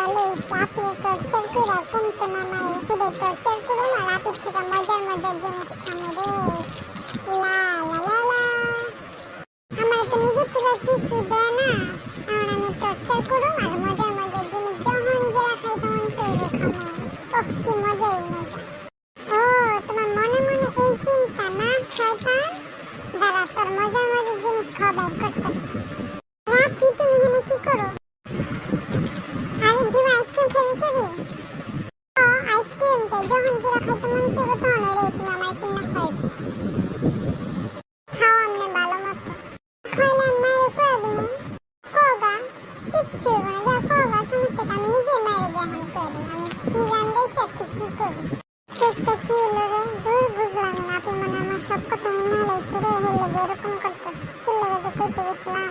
ভালো আপনি টর্চার করে কমতে মামাই খুদে টর্চার করুন আর আপনি থেকে মজার মজার জিনিস খামো রে লা লা লা লা আমার তো নিজের থেকে কিছু দেয় না আর আমি টর্চার করুন আর মজার মজার জিনিস যখন যেটা খাই তখন সেইগুলো খামো ওহ কি মজাই মজা ও তোমার মনে মনে এই চিন্তা না শয়তান দাঁড়া তোর মজার মজার জিনিস খাওয়া বের করতেছি রাফি তুমি এখানে কি করো আর জীবন আইসক্রিম খেয়ে যাবে ও আইসক্রিম তো যখন যেটা খাইতে মন চাইবে তখন রে তুমি আমার কিনা খাইবে খাও আমনে ভালো মতো খাইলে মায়ের কয়ে দিমু কোগা কিচ্ছু হবে না যা কোগা সমস্যা আমি নিজেই মায়ের দিয়ে এখন কয়ে দিই আমি কি গান গাইছি আর ঠিক কি করি কেসটা কি হলো রে দূর বুঝলাম না আপনি মনে আমার সব কথা মিনা লাইছে রে হেলে এরকম করতেছে কি লেগে যে কইতে গেছিলাম